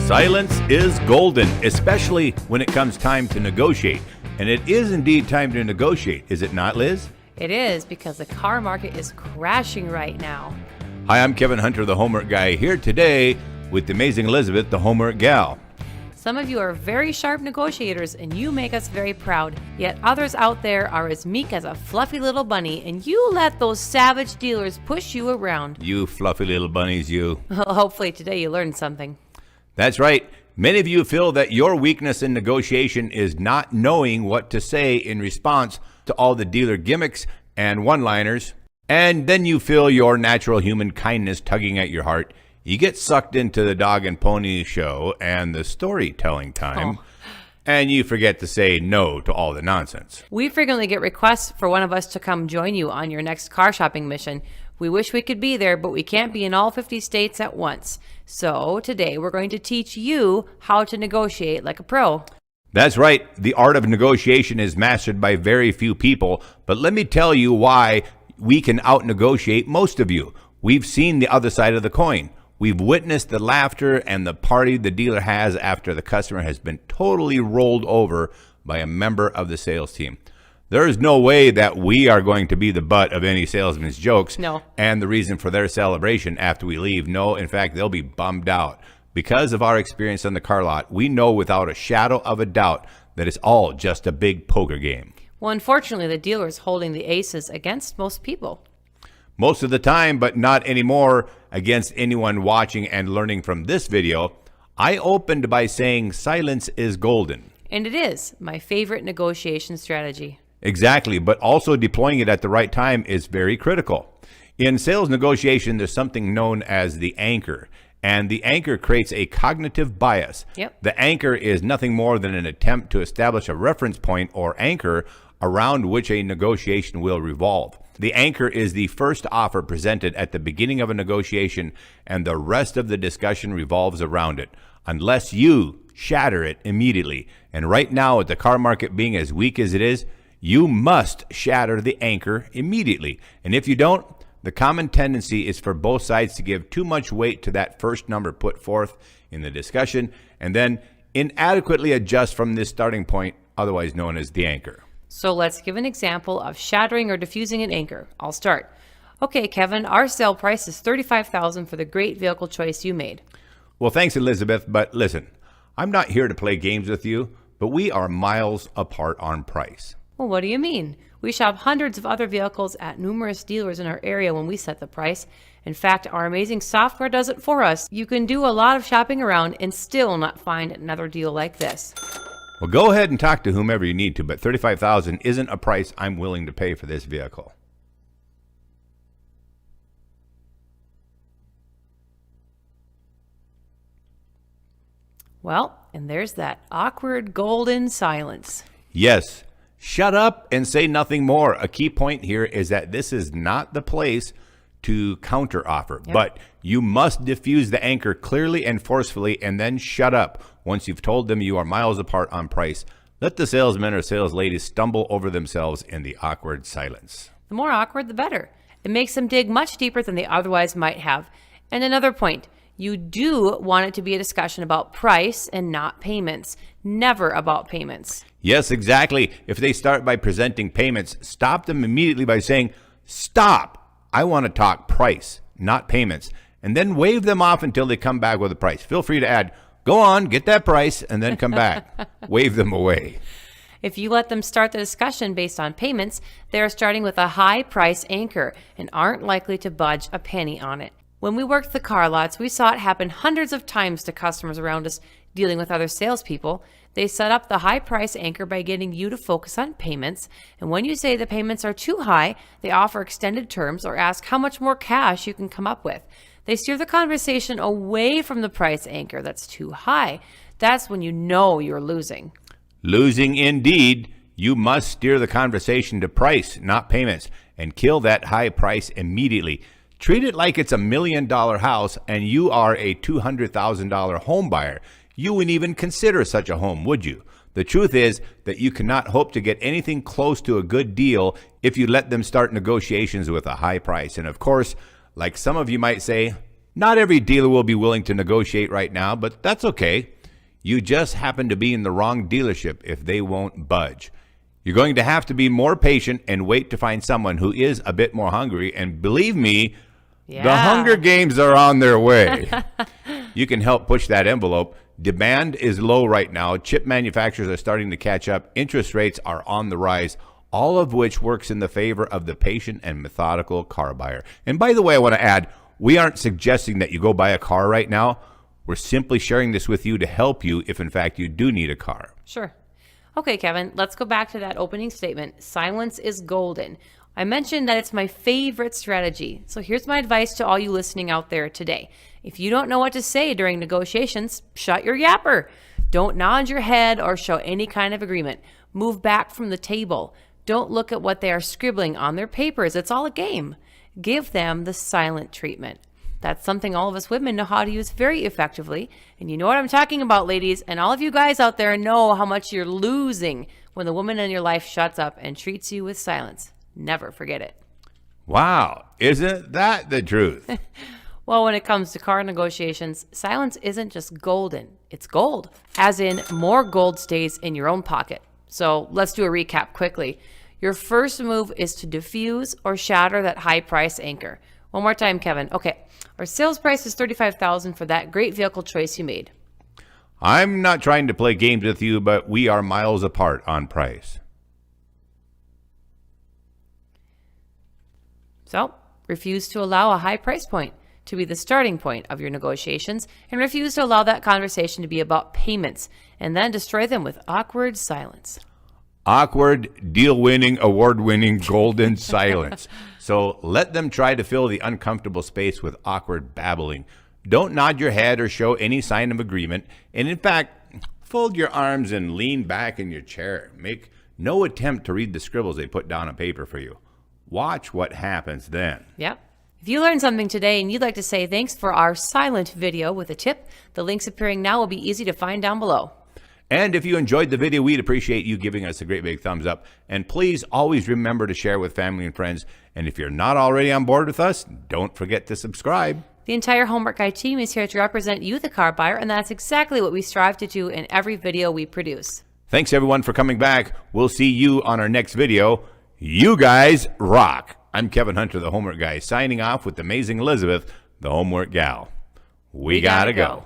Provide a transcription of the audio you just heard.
Silence is golden, especially when it comes time to negotiate. And it is indeed time to negotiate, is it not, Liz? It is, because the car market is crashing right now. Hi, I'm Kevin Hunter, the Homework Guy, here today with the amazing Elizabeth, the Homework Gal. Some of you are very sharp negotiators and you make us very proud, yet others out there are as meek as a fluffy little bunny and you let those savage dealers push you around. You fluffy little bunnies, you. Hopefully today you learned something. That's right. Many of you feel that your weakness in negotiation is not knowing what to say in response to all the dealer gimmicks and one-liners, and then you feel your natural human kindness tugging at your heart. You get sucked into the dog and pony show and the storytelling time, and you forget to say no to all the nonsense. We frequently get requests for one of us to come join you on your next car shopping mission. We wish we could be there, but we can't be in all 50 states at once. So today we're going to teach you how to negotiate like a pro. That's right. The art of negotiation is mastered by very few people, but let me tell you why we can out-negotiate most of you. We've seen the other side of the coin. We've witnessed the laughter and the party the dealer has after the customer has been totally rolled over by a member of the sales team. There is no way that we are going to be the butt of any salesman's jokes. No. And the reason for their celebration after we leave. No, in fact, they'll be bummed out. Because of our experience on the car lot, we know without a shadow of a doubt that it's all just a big poker game. Well, unfortunately, the dealer is holding the aces against most people. Most of the time, but not anymore, against anyone watching and learning from this video. I opened by saying silence is golden. And it is my favorite negotiation strategy. Exactly, but also deploying it at the right time is very critical. In sales negotiation, there's something known as the anchor, and the anchor creates a cognitive bias. Yep. The anchor is nothing more than an attempt to establish a reference point or anchor around which a negotiation will revolve. The anchor is the first offer presented at the beginning of a negotiation, and the rest of the discussion revolves around it, unless you shatter it immediately. And right now, with the car market being as weak as it is, you must shatter the anchor immediately. And if you don't, the common tendency is for both sides to give too much weight to that first number put forth in the discussion, and then inadequately adjust from this starting point, otherwise known as the anchor. So let's give an example of shattering or diffusing an anchor. I'll start. Okay, Kevin, our sale price is $35,000 for the great vehicle choice you made. Well, thanks, Elizabeth, but listen, I'm not here to play games with you, but we are miles apart on price. Well, what do you mean? We shop hundreds of other vehicles at numerous dealers in our area when we set the price. In fact, our amazing software does it for us. You can do a lot of shopping around and still not find another deal like this. Well, go ahead and talk to whomever you need to, but $35,000 isn't a price I'm willing to pay for this vehicle. Well, and there's that awkward golden silence. Yes. Shut up and say nothing more. A key point here is that this is not the place to counteroffer, but you must diffuse the anchor clearly and forcefully and then shut up once you've told them you are miles apart on price. Let the salesmen or sales ladies stumble over themselves in the awkward silence. The more awkward, the better. It makes them dig much deeper than they otherwise might have. And another point, you do want it to be a discussion about price and not payments, never about payments. Yes, exactly. If they start by presenting payments, stop them immediately by saying, stop. I want to talk price, not payments, and then wave them off until they come back with a price. Feel free to add, go on, get that price, and then come back. Wave them away. If you let them start the discussion based on payments, they are starting with a high price anchor and aren't likely to budge a penny on it. When we worked the car lots, we saw it happen hundreds of times to customers around us dealing with other salespeople. They set up the high price anchor by getting you to focus on payments. And when you say the payments are too high, they offer extended terms or ask how much more cash you can come up with. They steer the conversation away from the price anchor that's too high. That's when you know you're losing. Losing indeed. You must steer the conversation to price, not payments, and kill that high price immediately. Treat it like it's $1 million house and you are a $200,000 home buyer. You wouldn't even consider such a home, would you? The truth is that you cannot hope to get anything close to a good deal if you let them start negotiations with a high price. And of course, like some of you might say, Not every dealer will be willing to negotiate right now, but that's okay. You just happen to be in the wrong dealership if they won't budge. You're going to have to be more patient and wait to find someone who is a bit more hungry. And believe me, the Hunger Games are on their way. You can help push that envelope. Demand is low right now. Chip manufacturers are starting to catch up. Interest rates are on the rise, all of which works in the favor of the patient and methodical car buyer. And by the way, I want to add, we aren't suggesting that you go buy a car right now. We're simply sharing this with you to help you if, in fact, you do need a car. Sure. Okay, Kevin, let's go back to that opening statement. Silence is golden. I mentioned that it's my favorite strategy. So here's my advice to all you listening out there today. If you don't know what to say during negotiations, shut your yapper. Don't nod your head or show any kind of agreement. Move back from the table. Don't look at what they are scribbling on their papers. It's all a game. Give them the silent treatment. That's something all of us women know how to use very effectively. And you know what I'm talking about, ladies. And all of you guys out there know how much you're losing when the woman in your life shuts up and treats you with silence. Never forget it. Wow, isn't that the truth? Well, when it comes to car negotiations, silence isn't just golden, it's gold. As in, more gold stays in your own pocket. So let's do a recap quickly. Your first move is to diffuse or shatter that high price anchor. One more time, Kevin. Okay, our sales price is $35,000 for that great vehicle choice you made. I'm not trying to play games with you, but we are miles apart on price. So, refuse to allow a high price point to be the starting point of your negotiations, and refuse to allow that conversation to be about payments, and then destroy them with awkward silence. Awkward, deal-winning, award-winning, golden silence. So let them try to fill the uncomfortable space with awkward babbling. Don't nod your head or show any sign of agreement, and in fact, fold your arms and lean back in your chair. Make no attempt to read the scribbles they put down on paper for you. Watch what happens then. Yep. If you learned something today and you'd like to say thanks for our silent video with a tip, the links appearing now will be easy to find down below. And if you enjoyed the video, we'd appreciate you giving us a great big thumbs up. And please always remember to share with family and friends. And if you're not already on board with us, don't forget to subscribe. The entire Homework Guy team is here to represent you, the car buyer, and that's exactly what we strive to do in every video we produce. Thanks everyone for coming back. We'll see you on our next video. You guys rock. I'm Kevin Hunter, the Homework Guy, signing off with the amazing Elizabeth, the Homework Gal. We gotta go.